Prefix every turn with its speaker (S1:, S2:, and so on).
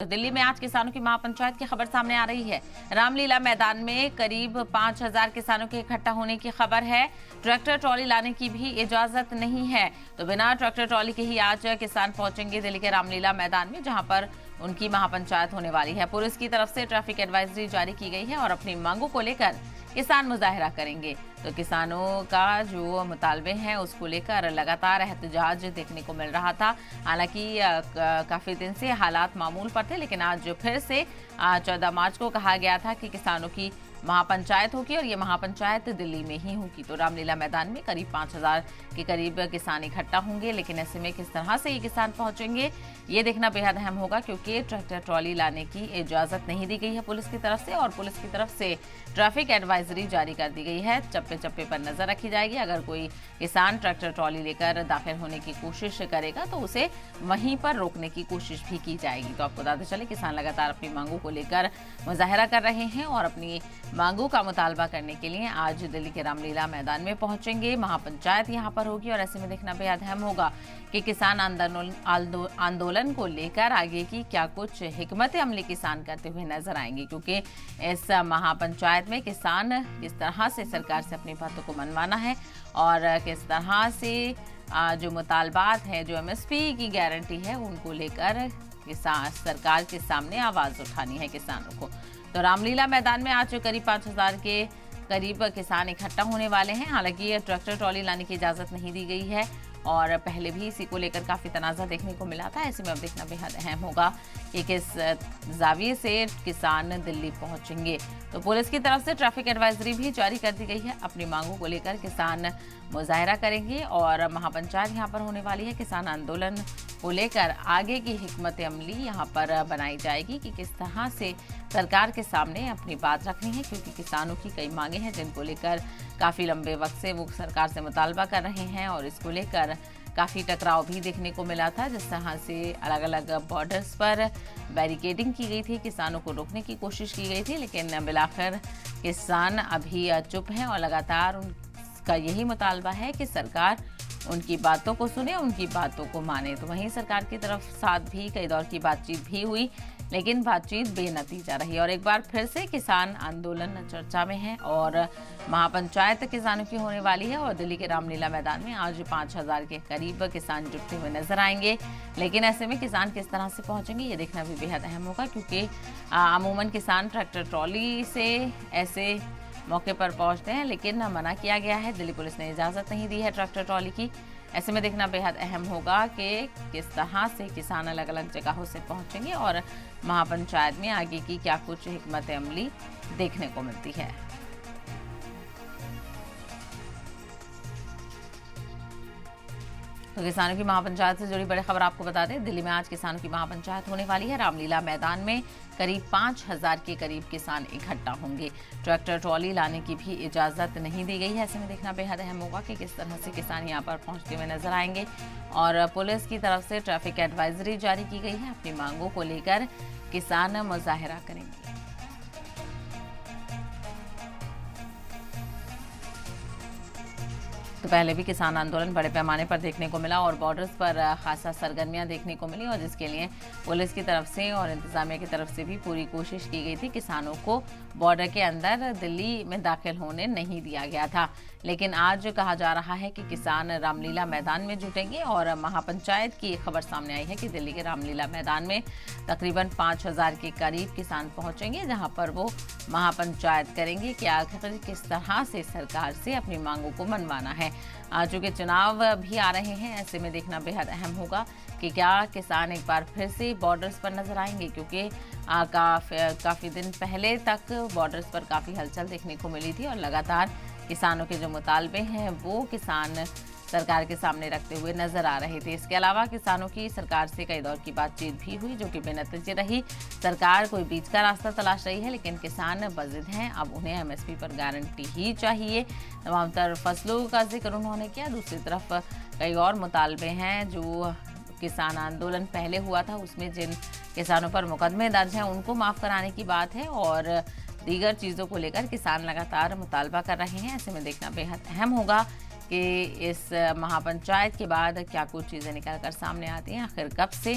S1: तो दिल्ली में आज किसानों की महापंचायत की खबर सामने आ रही है। रामलीला मैदान में करीब 5000 किसानों के इकट्ठा होने की खबर है। ट्रैक्टर ट्रॉली लाने की भी इजाजत नहीं है, तो बिना ट्रैक्टर ट्रॉली के ही आज किसान पहुंचेंगे दिल्ली के रामलीला मैदान में, जहां पर उनकी महापंचायत होने वाली है। पुलिस की तरफ से ट्रैफिक एडवाइजरी जारी की गई है और अपनी मांगों को लेकर किसान मुजाहिरा करेंगे। तो किसानों का जो मुतालबे हैं उसको लेकर लगातार एहतजाज देखने को मिल रहा था। हालांकि काफी दिन से हालात मामूल पर थे, लेकिन आज फिर से 14 मार्च को कहा गया था कि किसानों की महापंचायत होगी और ये महापंचायत दिल्ली में ही होगी। तो रामलीला मैदान में करीब 5000 के करीब किसान इकट्ठा होंगे, लेकिन ऐसे में किस तरह से ये किसान पहुंचेंगे ये देखना बेहद अहम होगा, क्योंकि ट्रैक्टर ट्रॉली लाने की इजाजत नहीं दी गई है पुलिस की तरफ से, और पुलिस की तरफ से ट्रैफिक एडवाइजरी जारी कर दी गई है। चप्पे चप्पे पर नजर रखी जाएगी। अगर कोई किसान ट्रैक्टर ट्रॉली लेकर दाखिल होने की कोशिश करेगा तो उसे वहीं पर रोकने की कोशिश भी की जाएगी। तो आपको बताते चले, किसान लगातार अपनी मांगों को लेकर मुजाहिरा कर रहे हैं और अपनी मांगों का मुतालबा करने के लिए आज दिल्ली के रामलीला मैदान में पहुंचेंगे। महापंचायत यहां पर होगी और ऐसे में देखना बेहद अहम होगा कि किसान आंदोलन को लेकर आगे की क्या कुछ हिकमत अमली किसान करते हुए नजर आएंगे, क्योंकि इस महापंचायत में किसान किस तरह से सरकार से अपनी बातों को मनवाना है और किस तरह से जो मुतालबात है, जो एमएसपी की गारंटी है, उनको लेकर किसान सरकार के सामने आवाज उठानी है किसानों को। तो रामलीला मैदान में आज करीब 5000 के करीब किसान इकट्ठा होने वाले हैं। हालांकि ट्रैक्टर ट्रॉली लाने की इजाजत नहीं दी गई है और पहले भी इसी को लेकर काफी तनाजा देखने को मिला था। ऐसे में अब देखना बेहद अहम होगा कि किस जाविये से किसान दिल्ली पहुंचेंगे। तो पुलिस की तरफ से ट्रैफिक एडवाइजरी भी जारी कर दी गई है। अपनी मांगों को लेकर किसान मुजाहिरा करेंगे और महापंचायत यहां पर होने वाली है। किसान आंदोलन को लेकर आगे की हिकमत अमली यहां पर बनाई जाएगी कि किस तरह से सरकार के सामने अपनी बात रखनी है, क्योंकि किसानों की कई मांगे हैं जिनको लेकर काफ़ी लंबे वक्त से वो सरकार से मुतालबा कर रहे हैं और इसको लेकर काफ़ी टकराव भी देखने को मिला था। जिस तरह से अलग अलग बॉर्डर्स पर बैरिकेडिंग की गई थी, किसानों को रोकने की कोशिश की गई थी, लेकिन बिलाखिर किसान अभी चुप हैं और लगातार उनका यही मुतालबा है कि सरकार उनकी बातों को सुने, उनकी बातों को माने। तो वहीं सरकार की तरफ साथ भी कई दौर की बातचीत भी हुई, लेकिन बातचीत बेनतीजा रही और एक बार फिर से किसान आंदोलन चर्चा में है और महापंचायत किसानों की होने वाली है और दिल्ली के रामलीला मैदान में आज 5000 के करीब किसान जुटते हुए नजर आएंगे। लेकिन ऐसे में किसान किस तरह से पहुंचेंगे ये देखना भी बेहद अहम होगा, क्योंकि अमूमन किसान ट्रैक्टर ट्रॉली से ऐसे मौके पर पहुंचते हैं, लेकिन मना किया गया है। दिल्ली पुलिस ने इजाजत नहीं दी है ट्रैक्टर ट्रॉली की। ऐसे में देखना बेहद अहम होगा कि किस तरह से किसान अलग अलग जगहों से पहुंचेंगे और महापंचायत में आगे की क्या कुछ हिकमत अमली देखने को मिलती है। तो किसानों की महापंचायत से जुड़ी बड़ी खबर आपको बता दें, दिल्ली में आज किसानों की महापंचायत होने वाली है। रामलीला मैदान में करीब 5000 के करीब किसान इकट्ठा होंगे। ट्रैक्टर ट्रॉली लाने की भी इजाजत नहीं दी गई है। ऐसे में देखना बेहद अहम होगा कि किस तरह से किसान यहां पर पहुंचते हुए नजर आएंगे और पुलिस की तरफ से ट्रैफिक एडवाइजरी जारी की गई है। अपनी मांगों को लेकर किसान मुजाहिरा करेंगे। तो पहले भी किसान आंदोलन बड़े पैमाने पर देखने को मिला और बॉर्डर्स पर खासा सरगर्मियां देखने को मिली, और जिसके लिए पुलिस की तरफ से और इंतजामिया की तरफ से भी पूरी कोशिश की गई थी। किसानों को बॉर्डर के अंदर दिल्ली में दाखिल होने नहीं दिया गया था, लेकिन आज कहा जा रहा है कि किसान रामलीला मैदान में जुटेंगे और महापंचायत की खबर सामने आई है कि दिल्ली के रामलीला मैदान में तकरीबन 5000 के करीब किसान पहुंचेंगे, जहां पर वो महापंचायत करेंगे कि आखिर किस तरह से सरकार से अपनी मांगों को मनवाना है। चूंकि चुनाव भी आ रहे हैं, ऐसे में देखना बेहद अहम होगा कि क्या किसान एक बार फिर से बॉर्डर्स पर नजर आएंगे, क्योंकि काफ़ी दिन पहले तक बॉर्डर्स पर काफ़ी हलचल देखने को मिली थी और लगातार किसानों के जो मुतालबे हैं वो किसान सरकार के सामने रखते हुए नजर आ रहे थे। इसके अलावा किसानों की सरकार से कई दौर की बातचीत भी हुई, जो कि बेनतीजे रही। सरकार कोई बीच का रास्ता तलाश रही है, लेकिन किसान बज़िद हैं। अब उन्हें एमएसपी पर गारंटी ही चाहिए। तमाम तर फसलों का जिक्र उन्होंने किया। दूसरी तरफ कई और मुतालबे हैं। जो किसान आंदोलन पहले हुआ था उसमें जिन किसानों पर मुकदमे दर्ज हैं उनको माफ़ कराने की बात है और दीगर चीज़ों को लेकर किसान लगातार मुतालबा कर रहे हैं। ऐसे में देखना बेहद अहम होगा कि इस महापंचायत के बाद क्या कुछ चीज़ें निकल कर सामने आती हैं, आखिर कब से